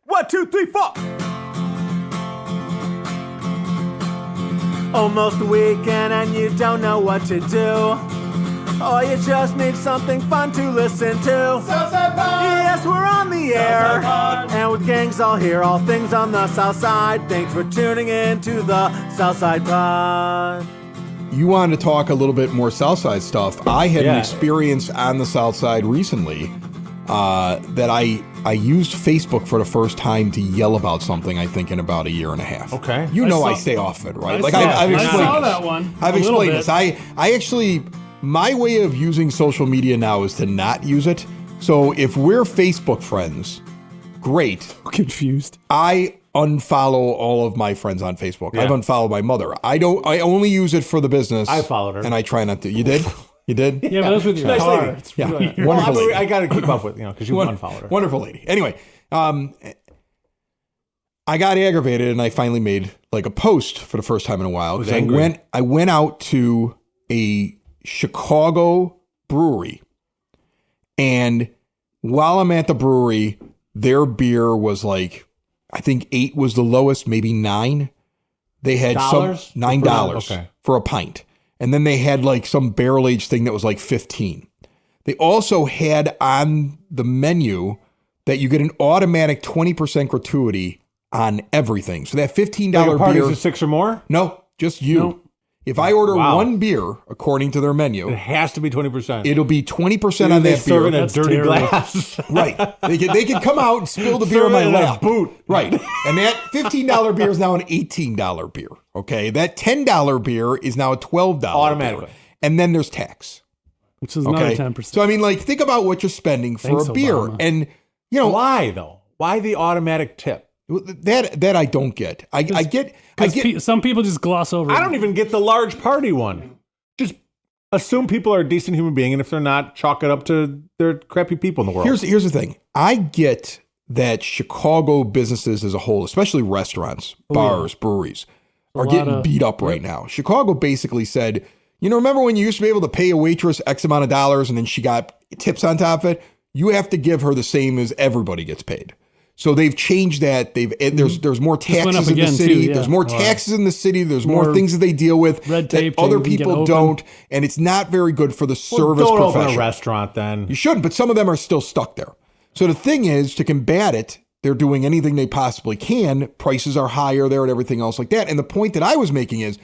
1, 2, 3, 4. Almost a weekend and you don't know what to do. Or you just need something fun to listen to. Southside Pod. Yes, we're on the air. Pod. And with gangs all here, all things on the South Side. Thanks for tuning in to the Southside Pod. You wanted to talk a little bit more Southside stuff. I had an experience on the Southside recently that I used Facebook for the first time to yell about something, I think, in about a year and a half. Okay. I stay off it, right? I've explained saw this. that one. I've explained this. I actually, my way of using social media now is to not use it. So if we're Facebook friends, great. Confused. I unfollow all of my friends on Facebook. Yeah. I've unfollowed my mother. I only use it for the business. I followed her. And I try not to. You did? You did? Yeah, but that was with your Nice car. lady. It's Yeah. really- Well, Wonderful lady. I got to keep up with, because you unfollowed her. Wonderful lady. Anyway, I got aggravated and I finally made like a post for the first time in a while. Was 'Cause angry. I went out to a Chicago brewery, and while I'm at the brewery, their beer was like, I think 8 was the lowest, maybe 9. They had Dollars? some $9 Okay. for a pint. And then they had like some barrel aged thing that was like 15. They also had on the menu that you get an automatic 20% gratuity on everything. So that $15 Parties beer. of 6 or more? No, just you. No. If I order Wow. one beer, according to their It menu, has to be 20%. it'll be 20% on They that serve beer. in a dirty terrible. glass. Right. They could come out and spill the beer Serve in my it in a lap. boot. Right. And that $15 beer is now an $18 beer. Okay. That $10 beer is now a $12 Automatically. beer. And then there's tax. Which is another Okay. 10%. So, I mean, like, think about what you're spending for Thanks, a beer. Obama. And, you know, Why, though? Why the automatic tip? that I don't get. I get. Some people just gloss over I it. don't even get the large party one. Just assume people are a decent human being, and if they're not, chalk it up to they're crappy people in the world. Here's the thing. I get that Chicago businesses as a whole, especially restaurants, bars, breweries, are getting beat up right now. Chicago basically said, remember when you used to be able to pay a waitress X amount of dollars and then she got tips on top of it? You have to give her the same as everybody gets paid. So they've changed that. There's more went up taxes in the again, city. too, yeah. There's more taxes in the city. There's more More things that they deal with red that tape other to get people open. don't, and it's not very good for the service Don't open profession. a restaurant then. You shouldn't, but some of them are still stuck there. So the thing is, to combat it, they're doing anything they possibly can. Prices are higher there and everything else like that. And the point that I was making is,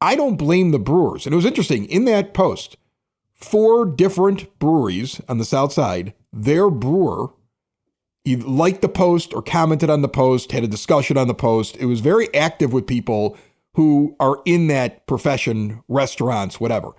I don't blame the brewers. And it was interesting, in that post, 4 different breweries on the South Side, their brewer either liked the post or commented on the post, had a discussion on the post. It was very active with people who are in that profession, restaurants, whatever.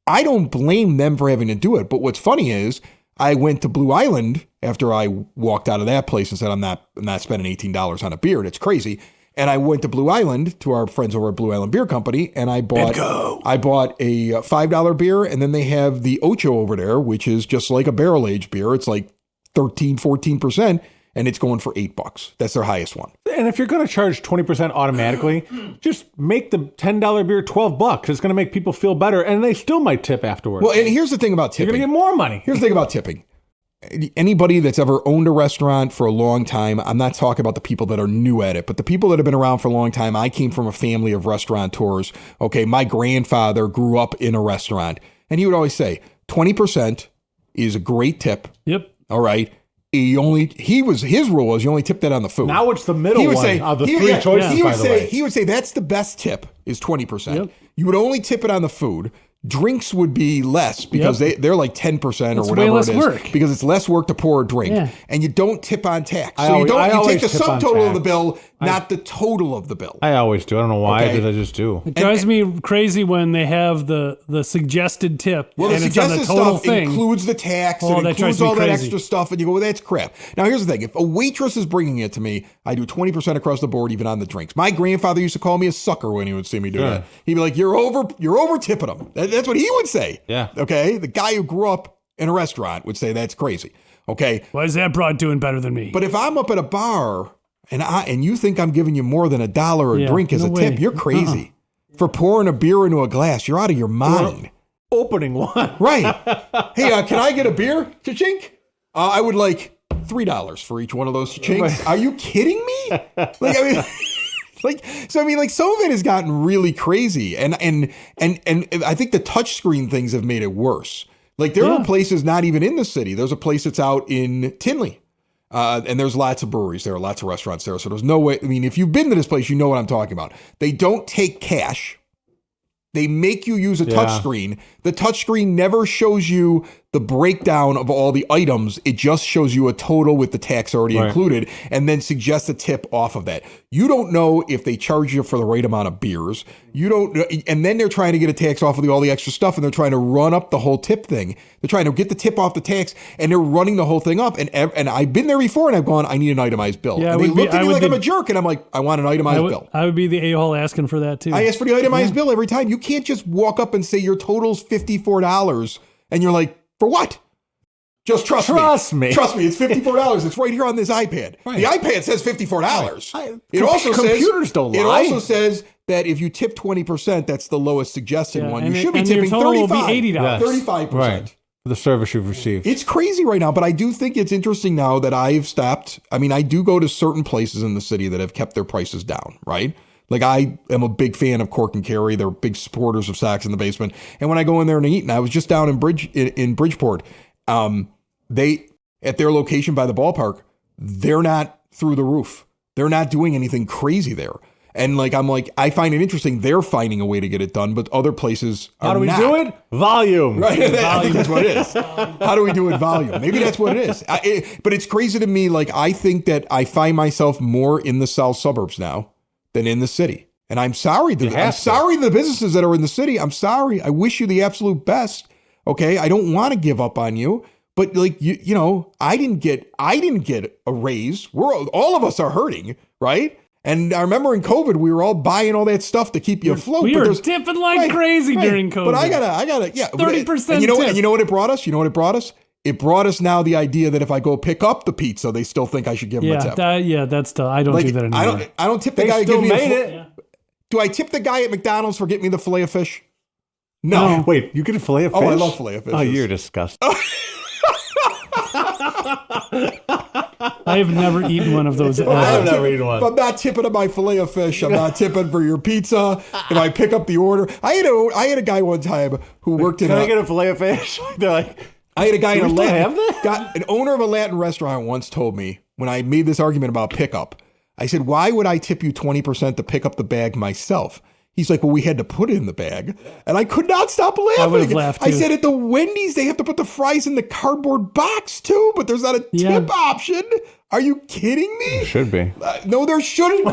I don't blame them for having to do it. But what's funny is I went to Blue Island after I walked out of that place and said, I'm not spending $18 on a beer. It's crazy. And I went to Blue Island to our friends over at Blue Island Beer Company, and I bought a $5 beer, and then they have the Ocho over there, which is just like a barrel aged beer. It's like 13-14%, and it's going for $8. That's their highest one. And if you're going to charge 20% automatically, just make the $10 beer $12. It's going to make people feel better, and they still might tip afterwards. Well, and here's the thing about You're tipping. going to get more money. Here's the thing about tipping. Anybody that's ever owned a restaurant for a long time, I'm not talking about the people that are new at it, but the people that have been around for a long time. I came from a family of restaurateurs. Okay, my grandfather grew up in a restaurant, and he would always say 20% is a great tip. Yep. All right. His rule was you only tip that on the food. Now it's the middle one of the three choices, by the way. He would say that's the best tip is 20%. Yep. You would only tip it on the food. Drinks would be less because they're like 10% or It's whatever way less it is. work. Because it's less work to pour a drink. Yeah. And you don't tip on tax. I So always- I you always take the tip on subtotal of the tax. bill, not the total of the bill. I always do. I don't know why, Okay. because I just do. It drives me crazy when they have the suggested tip Well, the and it's on the suggested total stuff thing. includes the tax Oh, and that includes drives me all that crazy. extra stuff, and you go, well, that's crap. Now, here's the thing. If a waitress is bringing it to me, I do 20% across the board, even on the drinks. My grandfather used to call me a sucker when he would see me do that. He'd be like, you're over tipping them. That's what he would say. Yeah. Okay? The guy who grew up in a restaurant would say that's crazy. Okay? Why is that broad doing better than me? But if I'm up at a bar and you think I'm giving you more than $1 a Yeah, drink as no a tip, way. you're crazy. For pouring a beer into a glass, you're out of your mind. Opening one. Right. Hey, can I get a beer? Cha-chink. I would like $3 for each one of those chinks. Are you kidding me? Like, I mean, like some of it has gotten really crazy, and I think the touchscreen things have made it worse. Like there are places not even in the city. There's a place that's out in Tinley, and there's lots of breweries there, lots of restaurants there. So there's no way. I mean, if you've been to this place, you know what I'm talking about. They don't take cash. They make you use a touchscreen. The touchscreen never shows you the breakdown of all the items. It just shows you a total with the tax already included, and then suggests a tip off of that. You don't know if they charge you for the right amount of beers. You don't know, and then they're trying to get a tax off of all the extra stuff, and they're trying to run up the whole tip thing. They're trying to get the tip off the tax, and they're running the whole thing up. And I've been there before, and I've gone, I need an itemized bill. Yeah, and they looked at me like I'm a jerk, and I'm like, I want an itemized bill. I would be the a-hole asking for that too. I ask for the itemized bill every time. You can't just walk up and say your total's $54, and you're like, for what? Just trust me. Trust me, it's $54. It's right here on this iPad. Right. The iPad says $54. It also computers says, don't lie. It also says that if you tip 20%, that's the lowest suggested one. You should be tipping your total 35. will be $80. 35%. Right. The service you've received. It's crazy right now, but I do think it's interesting now that I've stopped. I mean, I do go to certain places in the city that have kept their prices down, right? Like I am a big fan of Cork and Carry. They're big supporters of Sox in the Basement. And when I go in there and eat, and I was just down in Bridgeport, they at their location by the ballpark, they're not through the roof. They're not doing anything crazy there. And like I'm like, I find it interesting. They're finding a way to get it done, but other places are How do we not. do it? Volume. Right. I think that's what it is. How do we do it? Volume. Maybe that's what it is. But it's crazy to me. Like I think that I find myself more in the south suburbs now than in the city. And I'm sorry. I'm sorry to the businesses that are in the city. I'm sorry. I wish you the absolute best. Okay. I don't want to give up on you. But like you know, I didn't get a raise. All of us are hurting, right? And I remember in COVID, we were all buying all that stuff to keep you afloat. We were tipping like crazy during COVID. But I gotta, 30%. And you know what it brought us? It brought us now the idea that if I go pick up the pizza, they still think I should give them a tip. That's tough. I don't do that anymore. I don't tip the guy who gives me it. Do I tip the guy at McDonald's for getting me the filet of fish? No. Wait, you get a filet of fish? Oh, I love filet of fish. Oh, you're disgusting. I have never eaten one of those. I've never eaten one. If I'm not tipping on my filet of fish, I'm not tipping for your pizza. If I pick up the order, I had a guy one time who worked in. Can I get a filet of fish? They're like, I had a guy in a Latin. An owner of a Latin restaurant once told me when I made this argument about pickup. I said, "Why would I tip you 20% to pick up the bag myself?" He's like, well, we had to put it in the bag. And I could not stop laughing. I would have laughed too. I said, at the Wendy's, they have to put the fries in the cardboard box too, but there's not a tip option. Are you kidding me? There should be. No, there shouldn't be.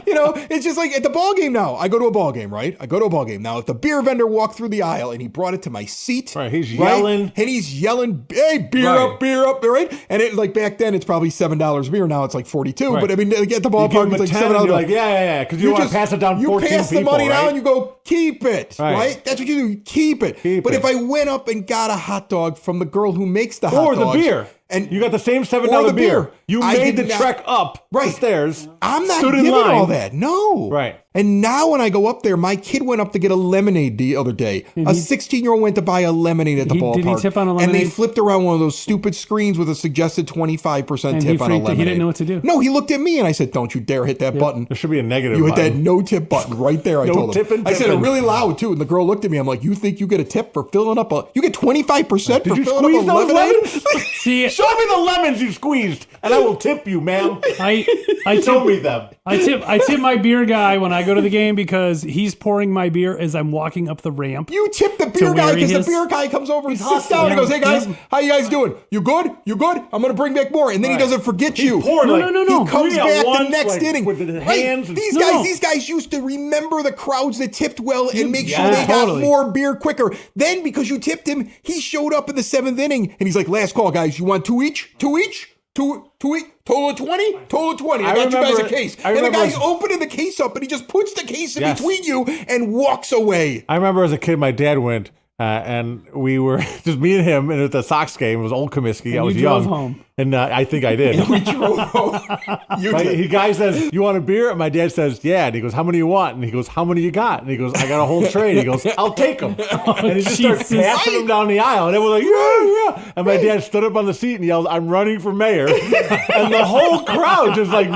You know, it's just like at the ball game now. I go to a ball game, right? Now, if the beer vendor walked through the aisle and he brought it to my seat. Right, he's yelling. And he's yelling, hey, beer up, right? And it like back then, it's probably $7 beer. Now it's like 42. Right. But I mean, like, at the ballpark, it's like $7. You're like, yeah. Because you want to pass it down 14 people, You pass the money right? down and you go, keep it, right? That's what you do. Keep it. If I went up and got a hot dog from the girl who makes the hot dogs. Or the beer. And you got the same $7 beer. You made the trek up the stairs. I'm not giving all that. No. Right. And now when I go up there, my kid went up to get a lemonade the other day. A 16-year-old went to buy a lemonade at the ballpark. Did he tip on a lemonade? And they flipped around one of those stupid screens with a suggested 25% tip on a lemonade. He didn't know what to do. No, he looked at me and I said, don't you dare hit that button. There should be a negative You button. hit that no tip button right there, I told him. I said it really loud too. And the girl looked at me. I'm like, you think you get a tip for filling up you get 25% for filling up a lemonade? See, show me the lemons you squeezed and I will tip you, ma'am. Show me them. I tip my beer guy when I go to the game because he's pouring my beer as I'm walking up the ramp. You tip the beer guy because the beer guy comes over and sits down and goes, hey guys, how you guys doing? You good? You good? I'm going to bring back more. And then he doesn't forget you. No. He comes back the next inning. With the hands. These guys used to remember the crowds that tipped well and make sure they got more beer quicker. Then because you tipped him, he showed up in the 7th inning and he's like, last call, guys. You want two each? Two each? Total of 20? Total of 20. I got you guys a case. And the guy's opening the case up and he just puts the case in between you and walks away. I remember as a kid, my dad went and we were just me and him and at the Sox game. It was Old Comiskey. I was young. Home. And I think I did. We drove home. The guy says, "You want a beer?" And my dad says, "Yeah." And he goes, "How many you want?" And he goes, "How many you got?" And he goes, "I got a whole tray." And he goes, "I'll take them." And he just starts passing them down the aisle. And everyone's like, "Yeah, yeah." And my dad stood up on the seat and yelled, "I'm running for mayor." And the whole crowd just like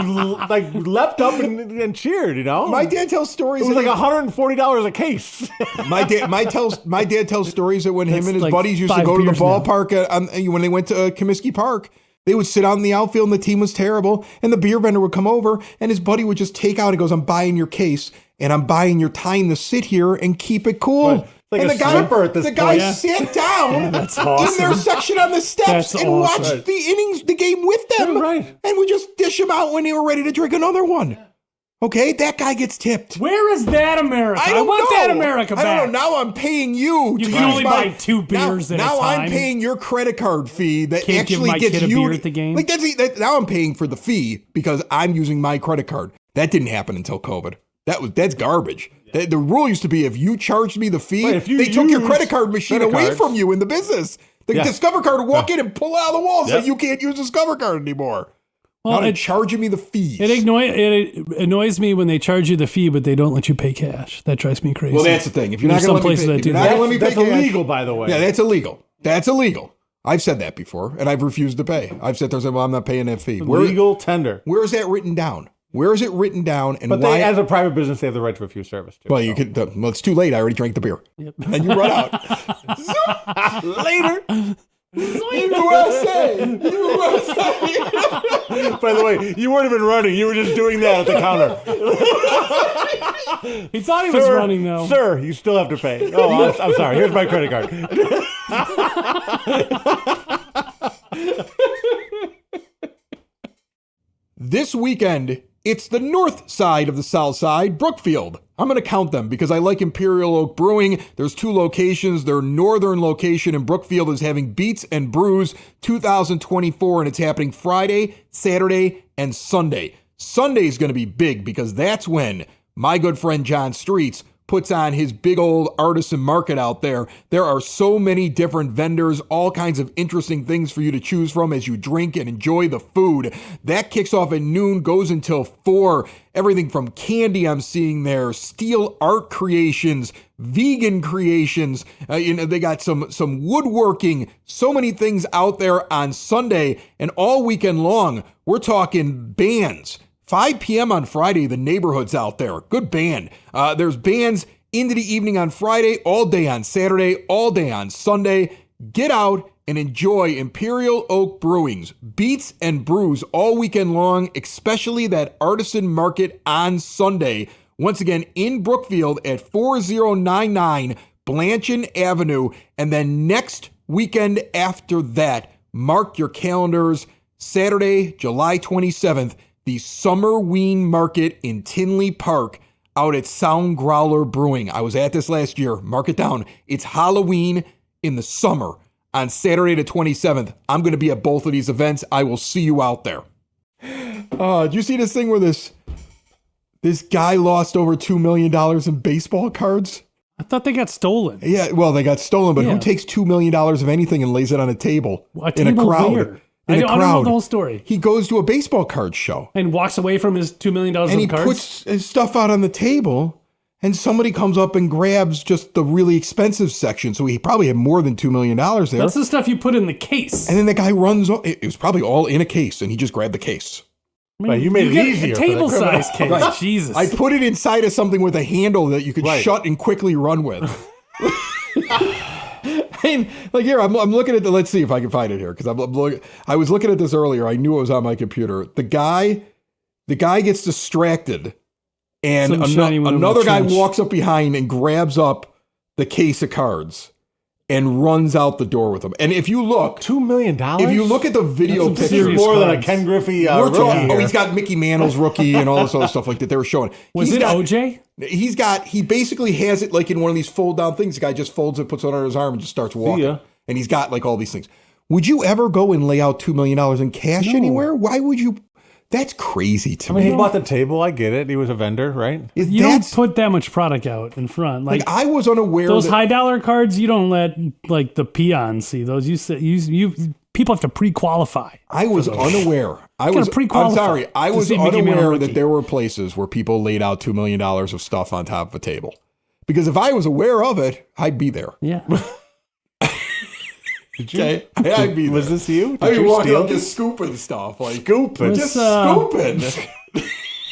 leapt up and cheered, you know? My dad tells stories. It was like $140 a case. My dad tells stories that when him and his like buddies used to 5 go to the beers now. ballpark when they went to Comiskey Park, they would sit out in the outfield and the team was terrible, and the beer vendor would come over and his buddy would just take out and goes, "I'm buying your case and I'm buying your time to sit here and keep it cool." Like and a stripper at this the guy point. sat down That's awesome. in their section on the steps That's and awesome. watched the game with them. Yeah, right. And would just dish them out when they were ready to drink another one. Okay, that guy gets tipped. Where is that America? I want that America back. I don't know. Now I'm paying you. You to can use only my- buy 2 beers at a now I'm time. paying your credit card fee that Can't give actually my gets kid a you beer at the game? Like now I'm paying for the fee because I'm using my credit card. That didn't happen until COVID. That's garbage. The rule used to be if you charged me the fee, Right, if you they took your use credit card machine credit away cards. from you in the business. The Yeah. Discover card would walk in and pull it out of the wall and say Yep. you can't use Discover card anymore. Well, Now they're it- charging me the fees. It annoys me when they charge you the fee, but they don't let you pay cash. That drives me crazy. Well, that's the thing. If you're There's not going some to places let me that pay, do if you're not that. gonna let me That's pay cash- illegal, by the way. Yeah, that's illegal. That's illegal. I've said that before, and I've refused to pay. I've said there, well, I'm not paying that fee. Legal tender. Where is that written down? Where is it written down? And But why? they, as a private business, they have the right to refuse service, too. well, you could. Well, it's too late. I already drank the beer, and you run out. Later. USA. By the way, you weren't even running. You were just doing that at the counter. He thought he was running, though. Sir, you still have to pay. Oh, I'm sorry. Here's my credit card. This weekend, it's the north side of the south side, Brookfield. I'm going to count them because I like Imperial Oak Brewing. There's 2 locations. Their northern location in Brookfield is having Beats and Brews 2024, and it's happening Friday, Saturday, and Sunday. Sunday is going to be big because that's when my good friend John Streets puts on his big old artisan market out there. There are so many different vendors, all kinds of interesting things for you to choose from as you drink and enjoy the food. That kicks off at noon, goes until 4. Everything from candy I'm seeing there, steel art creations, vegan creations. They got some woodworking, so many things out there on Sunday and all weekend long. We're talking bands. 5 p.m. on Friday, the neighborhood's out there. Good band. There's bands into the evening on Friday, all day on Saturday, all day on Sunday. Get out and enjoy Imperial Oak Brewing's Beats and Brews all weekend long, especially that artisan market on Sunday. Once again, in Brookfield at 4099 Blanchard Avenue. And then next weekend after that, mark your calendars, Saturday, July 27th, the Summerween Market in Tinley Park out at Sound Growler Brewing. I was at this last year. Mark it down. It's Halloween in the summer on Saturday the 27th. I'm going to be at both of these events. I will see you out there. Did you see this thing where this guy lost over $2 million in baseball cards? I thought they got stolen. Yeah, well, they got stolen, but Yeah. who takes $2 million of anything and lays it on a table A in a table crowd? where? In I a don't know crowd. the whole story. He goes to a baseball card show And walks away from his $2 million and of he cards. puts his stuff out on the table, and somebody comes up and grabs just the really expensive section. So he probably had more than $2 million there. That's the stuff you put in the case. And then the guy runs. It was probably all in a case, and he just grabbed the case. I mean, Right, you made it get easier A for the table criminal. size case. Right. Jesus. I put it inside of something with a handle that you could Right. shut and quickly run with. I mean, like here, I'm looking at the. Let's see if I can find it here because I was looking at this earlier. I knew it was on my computer. The guy gets distracted, and Some shiny one over another the guy trench. walks up behind and grabs up the case of cards and runs out the door with them. And if you look, $2 million? if you look at the video That's some picture, serious more than a cards. Ken Griffey we're rookie talking, here. he's got Mickey Mantle's rookie and all this other stuff like that they were showing. Was He's it got- OJ? He basically has it like in one of these fold down things. The guy just folds it, puts it under his arm, and just starts walking. ya. And he's got like all these things. Would you ever go and lay out $2 million in cash anywhere? Why would you? That's crazy to I mean, me. he bought the table. I get it. He was a vendor, right? You don't That's- put that much product out in front. Like I was unaware those that high dollar cards, you don't let like the peons see those. You people have to pre-qualify. I was unaware. I'm sorry. I was unaware that there were places where people laid out $2 million of stuff on top of a table. Because if I was aware of it, I'd be there. Yeah. Did you? Okay, I'd be there. Was this you? I'd be walking steal up just scooping stuff. Like, Scooping. just scooping. Is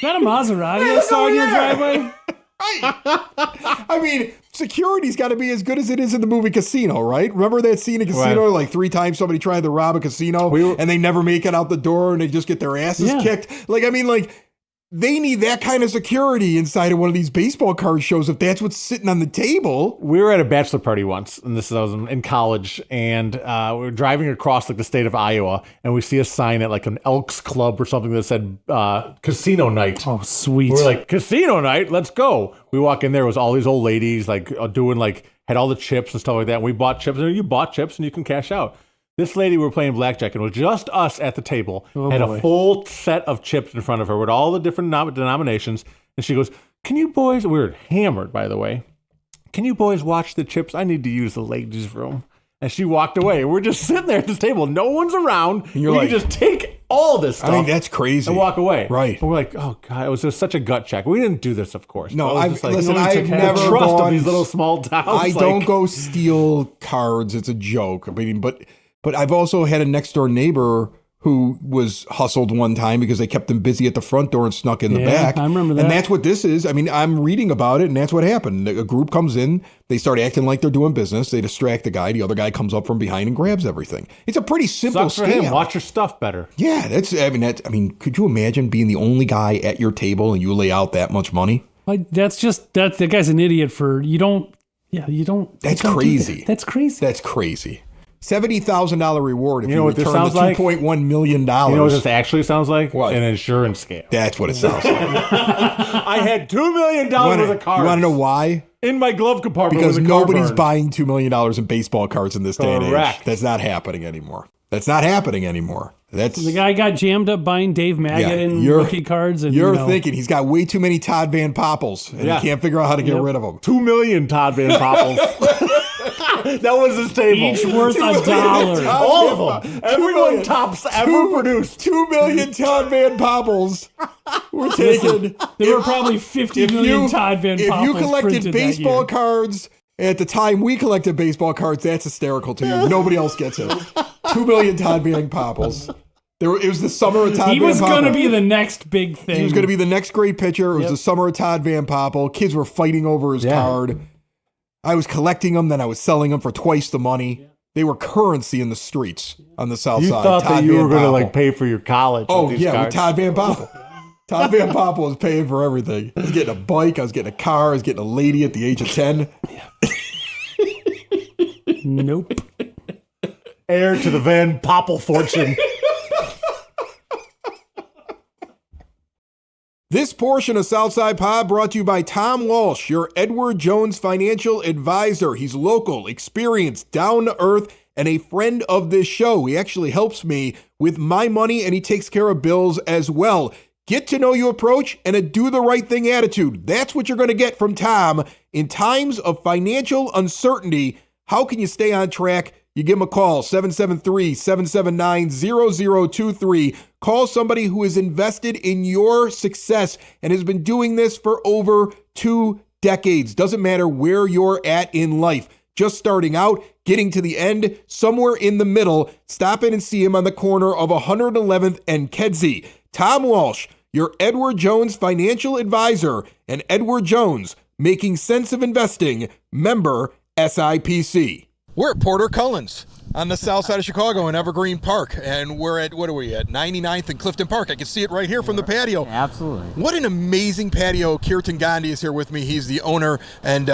that a Maserati I saw in your driveway? I mean, security's got to be as good as it is in the movie Casino, right? Remember that scene in Casino? Right. Like 3 times somebody tried to rob a casino and they never make it out the door and they just get their asses kicked. Like, I mean, like, they need that kind of security inside of one of these baseball card shows if that's what's sitting on the table. We were at a bachelor party once, and I was in college, and we were driving across like the state of Iowa, and we see a sign at like an Elks Club or something that said Casino Night. Oh, sweet. We're like, Casino Night, let's go. We walk in there, it was all these old ladies like doing like, had all the chips and stuff like that. And we bought chips, and you bought chips and you can cash out. This lady, we were playing blackjack, and it was just us at the table. Had a full set of chips in front of her with all the different denominations. And she goes, can you boys, we were hammered, by the way. Can you boys watch the chips? I need to use the ladies' room. And she walked away. We're just sitting there at this table. No one's around. And you're can just take all this stuff. I mean, that's crazy. And walk away. Right. And we're like, oh, God, it was just such a gut check. We didn't do this, of course. No, I've never trust of gone, these little small towns. I don't go steal cards. It's a joke. I mean, but I've also had a next door neighbor who was hustled one time because they kept him busy at the front door and snuck in the back. I remember that. And that's what this is. I mean, I'm reading about it, and that's what happened. A group comes in, they start acting like they're doing business. They distract the guy. The other guy comes up from behind and grabs everything. It's a pretty simple Sucks for scam. him. Watch your stuff better. Yeah, I mean, could you imagine being the only guy at your table and you lay out that much money? Like, that guy's an idiot for, you don't. That's don't crazy. That's crazy. That's crazy. $70,000 reward if you what this return the sounds like? $2.1 million. You know what this actually sounds like? What? An insurance scam. That's what it sounds like. I had $2 million worth of cards. You want to know why? In my glove compartment. Because when the car nobody's burned. buying $2 million in baseball cards in this day and age. Correct. That's not happening anymore. That's The guy got jammed up buying Dave Maggot and rookie cards. And you're thinking he's got way too many Todd Van Poppels and he can't figure out how to get rid of them. 2 million Todd Van Poppels. That was his table. Each worth $1. All of them. Everyone tops ever produced. 2 million Todd Van Poppels. We're taking. There were probably 50 million Todd Van Poppels. If you collected printed baseball that year. cards at the time we collected baseball cards, that's hysterical to you. Nobody else gets it. 2 million Todd Van Poppels. It was the summer of Todd Van Poppel. He was going to be the next big thing. He was going to be the next great pitcher. It was the summer of Todd Van Poppel. Kids were fighting over his card. I was collecting them, then I was selling them for twice the money. Yeah. They were currency in the streets on the south side. You thought Todd that you Van were going to Poppel. like pay for your college. Oh, with these yeah, cards. with Todd Van Poppel. Todd Van Poppel was paying for everything. I was getting a bike, I was getting a car, I was getting a lady at the age of 10. Nope. Heir to the Van Poppel fortune. This portion of Southside Pod brought to you by Tom Walsh, your Edward Jones financial advisor. He's local, experienced, down to earth, and a friend of this show. He actually helps me with my money, and he takes care of bills as well. Get to know you approach and a do the right thing attitude. That's what you're going to get from Tom. In times of financial uncertainty, how can you stay on track? You give him a call, 773-779-0023. Call somebody who is invested in your success and has been doing this for over 2 decades. Doesn't matter where you're at in life. Just starting out, getting to the end, somewhere in the middle. Stop in and see him on the corner of 111th and Kedzie. Tom Walsh, your Edward Jones financial advisor, and Edward Jones, making sense of investing, member SIPC. We're at Porter Cullen's on the south side of Chicago in Evergreen Park, and we're at, what are we at, 99th and Clifton Park. I can see it right here from the patio. Absolutely. What an amazing patio. Kirtan Gandhi is here with me. He's the owner. And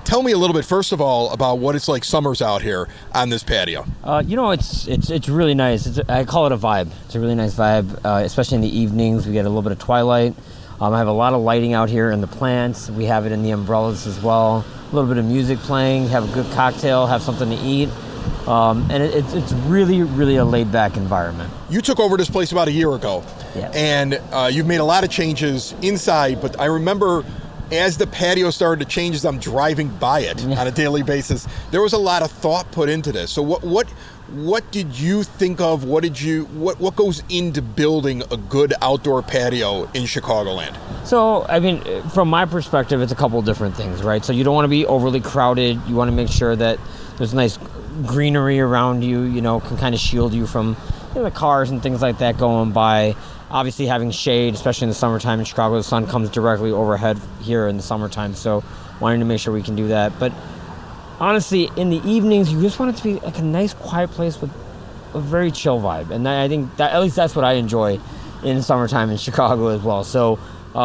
tell me a little bit, first of all, about what it's like summers out here on this patio. It's really nice. I call it a vibe. It's a really nice vibe, especially in the evenings. We get a little bit of twilight. I have a lot of lighting out here in the plants. We have it in the umbrellas as well. A little bit of music playing, have a good cocktail, have something to eat. And it's really, really a laid-back environment. You took over this place about a year ago. Yes. And you've made a lot of changes inside, but I remember as the patio started to change, as I'm driving by it on a daily basis, there was a lot of thought put into this. So what did you think of? What goes into building a good outdoor patio in Chicagoland? So, I mean, from my perspective, it's a couple of different things, right? So you don't want to be overly crowded. You want to make sure that there's nice greenery around you, can kind of shield you from the cars and things like that going by. Obviously, having shade, especially in the summertime in Chicago, the sun comes directly overhead here in the summertime. So wanting to make sure we can do that. But honestly, in the evenings, you just want it to be like a nice, quiet place with a very chill vibe. And I think that, at least that's what I enjoy in summertime in Chicago as well. So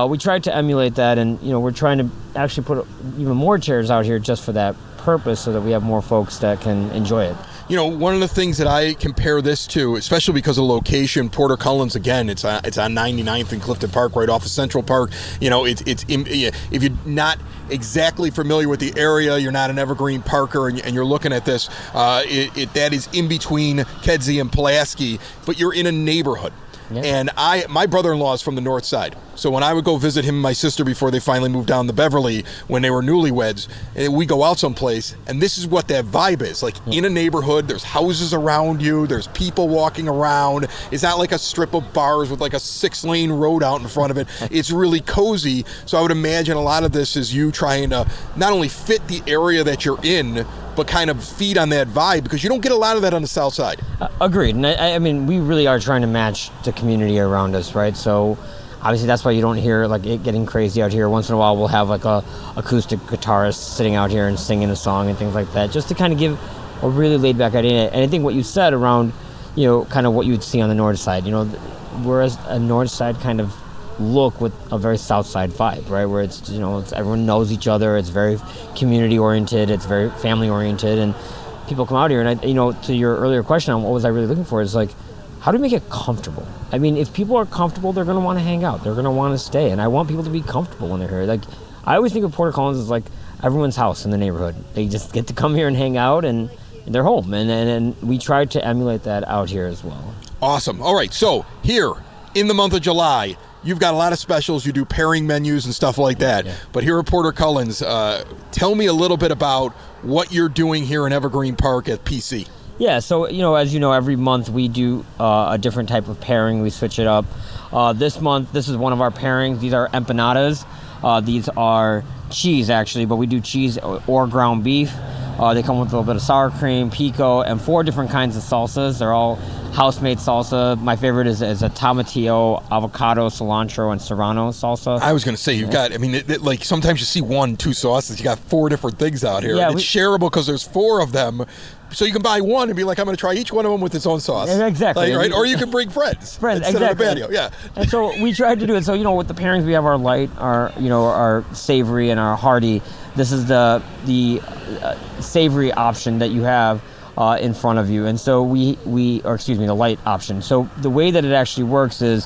we tried to emulate that, and we're trying to actually put even more chairs out here just for that purpose, so that we have more folks that can enjoy it. One of the things that I compare this to, especially because of location, Porter Cullen's, again, it's on 99th and Clifton Park, right off of Central Park. If you're not exactly familiar with the area, you're not an Evergreen Parker, and you're looking at this, that is in between Kedzie and Pulaski, but you're in a neighborhood. Yeah. And my brother-in-law is from the north side. So when I would go visit him and my sister before they finally moved down to Beverly, when they were newlyweds, we go out someplace, and this is what that vibe is. Like, in a neighborhood, there's houses around you, there's people walking around. It's not like a strip of bars with like a 6-lane road out in front of it. It's really cozy. So I would imagine a lot of this is you trying to not only fit the area that you're in, but kind of feed on that vibe, because you don't get a lot of that on the south side. Agreed. And I mean, we really are trying to match the community around us, right? So obviously that's why you don't hear like it getting crazy out here. Once in a while we'll have like a acoustic guitarist sitting out here and singing a song and things like that, just to kind of give a really laid back idea. And I think what you said around, kind of what you would see on the north side, whereas a north side kind of look with a very south side vibe, right, where it's everyone knows each other, it's very community oriented, it's very family oriented, and people come out here. And to your earlier question on what was I really looking for, is like, how do we make it comfortable? I mean, if people are comfortable, they're going to want to hang out, they're going to want to stay, and I want people to be comfortable when they're here. Like, I always think of Porter Cullen's as like everyone's house in the neighborhood. They just get to come here and hang out, and they're home, and we tried to emulate that out here as well. Awesome. All right, so here in the month of July, you've got a lot of specials. You do pairing menus and stuff like that. Yeah. But here at Porter Cullen's, tell me a little bit about what you're doing here in Evergreen Park at PC. Yeah, so, as you know, every month we do a different type of pairing. We switch it up. This month, this is one of our pairings. These are empanadas. These are cheese, actually, but we do cheese or ground beef. They come with a little bit of sour cream, pico, and 4 different kinds of salsas. They're all house-made salsa. My favorite is a tomatillo, avocado, cilantro, and serrano salsa. I was going to say, you've got, like sometimes you see 1-2 sauces. You got 4 different things out here. Yeah, it's shareable because there's 4 of them. So you can buy one and be like, I'm going to try each one of them with its own sauce. Exactly. Right? Or you can bring friends. Exactly. Of the patio. Yeah. And so we tried to do it. So, with the pairings, we have our light, our savory, and our hearty. This is the savory option that you have in front of you. And so the light option. So the way that it actually works is,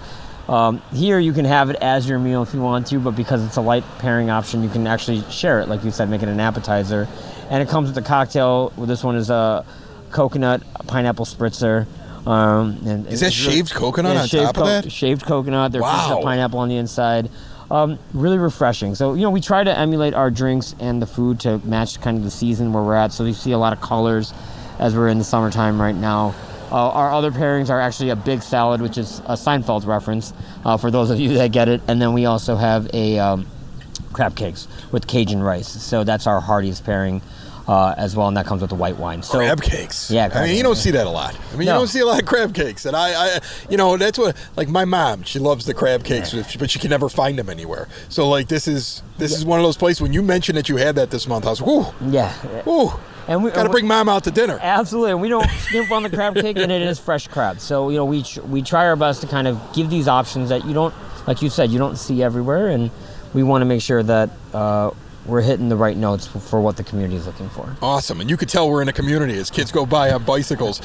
here you can have it as your meal if you want to, but because it's a light pairing option, you can actually share it, like you said, make it an appetizer. And it comes with a cocktail. Well, this one is a coconut pineapple spritzer. And is that shaved coconut on top of that? Shaved coconut. There's a pineapple on the inside. Really refreshing. So, we try to emulate our drinks and the food to match kind of the season where we're at. So you see a lot of colors as we're in the summertime right now. Our other pairings are actually a big salad, which is a Seinfeld reference for those of you that get it. And then we also have a crab cakes with Cajun rice. So that's our heartiest pairing as well, and that comes with the white wine. So, crab cakes. Yeah, you don't see that a lot. You don't see a lot of crab cakes, and I that's what, like, my mom, she loves the crab cakes, but she can never find them anywhere. So like this is one of those places. When you mentioned that you had that this month, I was whoo, whoo. And we got to bring Mom out to dinner. Absolutely, and we don't skimp on the crab cake, and it is fresh crab. So we try our best to kind of give these options that you don't, like you said, you don't see everywhere, and we want to make sure that we're hitting the right notes for what the community is looking for. Awesome, and you could tell we're in a community as kids go by on bicycles.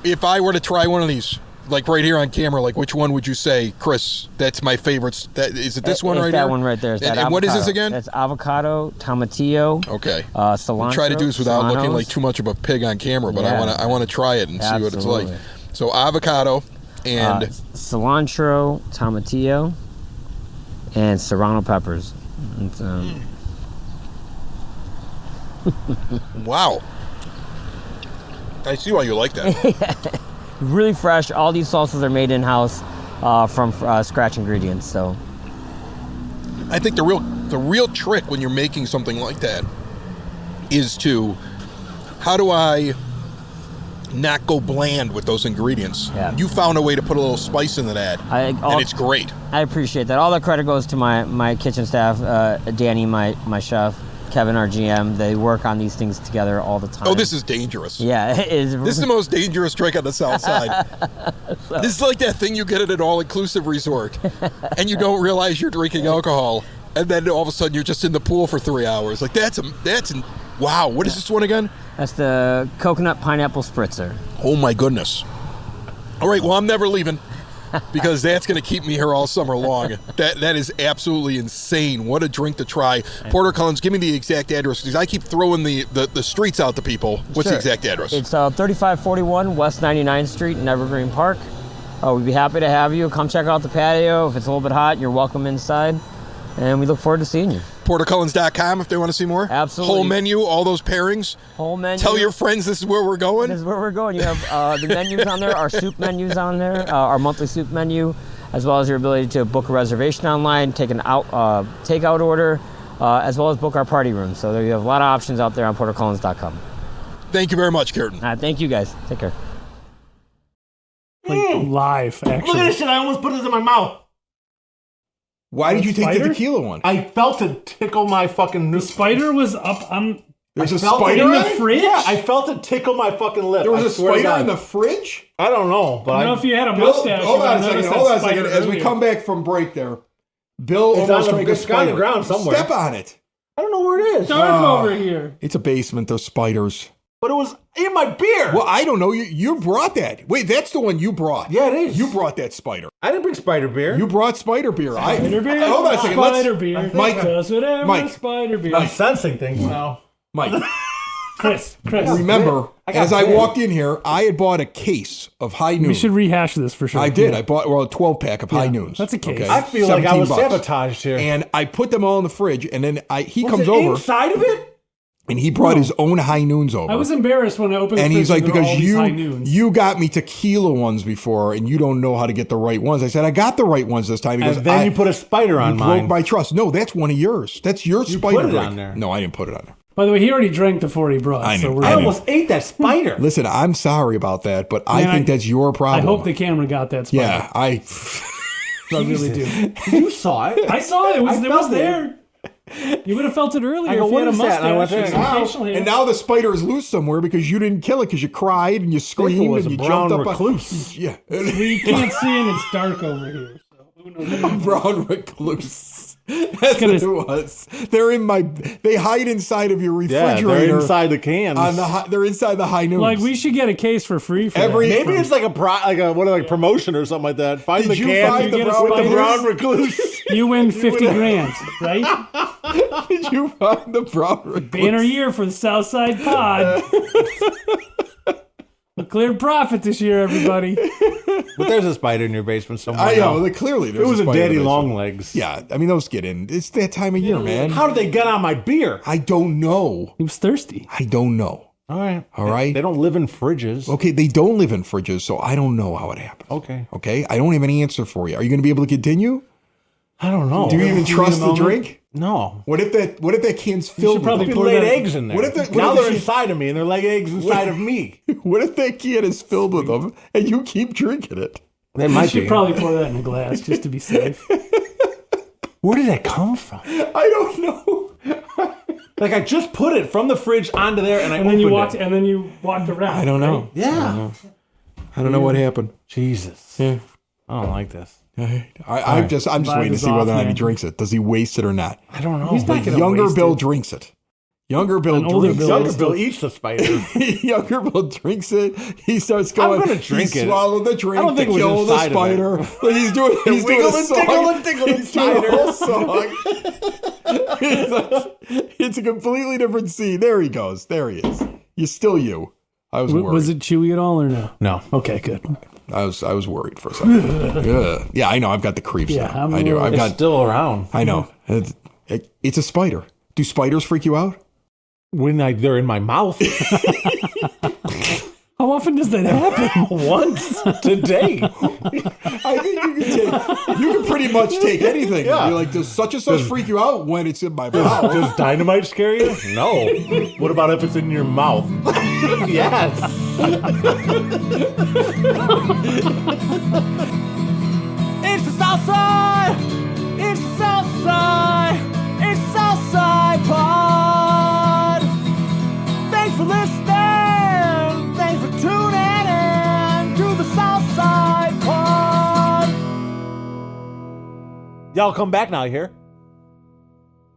If I were to try one of these, like right here on camera, like which one would you say, Chris, that's my favorite? Is it this one right here? That one right there. And what is this again? That's avocado, tomatillo. Okay. Cilantro. We'll try to do this without looking like too much of a pig on camera, but I want to try it and see what it's like. So avocado and cilantro, tomatillo, and serrano peppers. It's, Wow. I see why you like that. really fresh. All these sauces are made in-house from scratch ingredients. So I think the real trick when you're making something like that is to, how do I not go bland with those ingredients? Yeah. You found a way to put a little spice into that, and it's great. I appreciate that. All the credit goes to my kitchen staff, Danny, my chef, Kevin, our GM. They work on these things together all the time. Oh, this is dangerous. Yeah, it is. This is the most dangerous trick on the south side. This is like that thing you get at an all-inclusive resort, and you don't realize you're drinking alcohol, and then all of a sudden you're just in the pool for 3 hours. Like wow. What is this one again? That's the coconut pineapple spritzer. Oh my goodness. All right, well, I'm never leaving because that's going to keep me here all summer long. That is absolutely insane. What a drink to try. Porter Cullen's, give me the exact address because I keep throwing the streets out to people. What's the exact address? It's 3541 West 99th Street in Evergreen Park. We'd be happy to have you. Come check out the patio. If it's a little bit hot, you're welcome inside. And we look forward to seeing you. PorterCullens.com if they want to see more. Absolutely. Whole menu, all those pairings. Whole menu. Tell your friends this is where we're going. This is where we're going. You have the menus on there, our soup menus on there, our monthly soup menu, as well as your ability to book a reservation online, take an takeout order, as well as book our party room. So there you have a lot of options out there on PorterCullens.com. Thank you very much, Curtin. Thank you guys. Take care. Like live, actually. Look at this shit. I almost put this in my mouth. Why did you take the spider? tequila one? I felt it tickle my fucking... The spider was up on There's a felt it spider in the on it? fridge. Yeah, I felt it tickle my fucking lip. There was I a swear to spider God. in the fridge? I don't know, but I don't know if you had a Bill, mustache. hold you on a would second. notice Hold that on a second. spider As we earlier. come back from break there, Bill It's almost on the- drank a it's on the spider. ground somewhere. Step on it. I don't know where it is. Dark Oh. over here. It's a basement. There's spiders. But it was in my beer. Well, I don't know. You brought that. Wait, that's the one you brought. Yeah, it is. You brought that spider. I didn't bring spider beer. You brought spider beer. Spider beer. Hold on a second. Spider beer. Mike, Does whatever Mike. spider beer. I'm sensing things now. Mike, Chris. remember, I got as I bit. walked in here, I had bought a case of High Noon. We should rehash this for sure. I did. Yeah. I bought a 12-pack of High Noons. That's a case. Okay? I feel like I was $17. sabotaged here. And I put them all in the fridge, and then he Was comes it over, inside of it? and he brought his own High Noons over. I was embarrassed when I opened the and fridge he's like, and there were because all these high noons. you got me tequila ones before, and you don't know how to get the right ones. I said, I got the right ones this time. He goes, And then you put a spider on you mine. broke my trust. No, that's one of yours. That's your spider put it drink. on there. No, I didn't put it on there. By the way, he already drank the 40 brought. I So knew. we're I I almost ate that spider. Listen, I'm sorry about that, but I Man, think that's your I problem. hope the camera got that spider. Yeah, I really do. You saw it. I saw it. It was felt there. You would have felt it earlier I go, if you had a what is that? And I went mustache. there, and some "Ow." facial hair. and now the spider is loose somewhere because you didn't kill it because you cried and you screamed was and a you brown jumped up. recluse. Yeah, we can't see and it's dark over here. So who knows? brown recluse. That's gonna- what it was. They hide inside of your Yeah, refrigerator. they're inside the cans. They're inside the High Noons. Like we should get a case for free for Every- that. Maybe it's like a promotion or something like that. Find Did the you can find the with brown the recluse? brown recluse. You win 50 grand, right? Did you find the brown recluse? Banner year for the Southside Pod. We cleared profit this year, everybody. But there's a spider in your basement somewhere. I know. now. Clearly, It there's was a spider daddy in the basement. long legs. Yeah, I mean those get in. It's that time of year, man. How did they get on my beer? I don't know. He was thirsty. I don't know. All right. All right. They don't live in fridges. Okay, they don't live in fridges, so I don't know how it happened. Okay. Okay, I don't have any answer for you. Are you going to be able to continue? I don't know. Do you even trust the drink? No. What if that can's filled with probably them? We pour laid that- eggs in there. What if now what they're if inside of me and they're like eggs inside of me. What if that can is filled with them and you keep drinking it? They I might should be. probably pour that in a glass just to be safe. Where did that come from? I don't know. Like I just put it from the fridge onto there and I And then you opened walked around. I don't know. right? Yeah. I don't know what happened. Jesus. Yeah. I don't like this. I'm just Vibe waiting to is see whether or off, not he man. drinks it. Does he waste it or not? I don't know. He's not gonna Younger waste Bill it. drinks it. Younger Bill older drinks Bill it. Younger Bill eats the spider. Younger Bill drinks it. He starts going. gonna drink he it. swallowed the drink I don't think to it was kill the inside of spider. it. Like he's doing. He's doing Wiggle a and song. tickle and tickle He's doing a inside whole song. It's like- it's a completely different scene. There he goes. There he is. You're still you. I was worried. Was it chewy at all or no? No. Okay, good. I was worried for a second. Yeah, I know. I've got the creeps Yeah, now. I'm I do. a little- I've It's got. still around. I know. It's a spider. Do spiders freak you out? When they're in my mouth. How often does that happen? Once today. I think you can pretty much take anything. Yeah. You're like, does such and such freak you out when it's in my mouth? Does dynamite scare you? No. What about if it's in your mouth? Yes. It's the South Side! It's the South Side! It's the South Side Pod! Thanks for listening! Thanks for tuning in to the South Side Pod! Y'all come back now, you hear?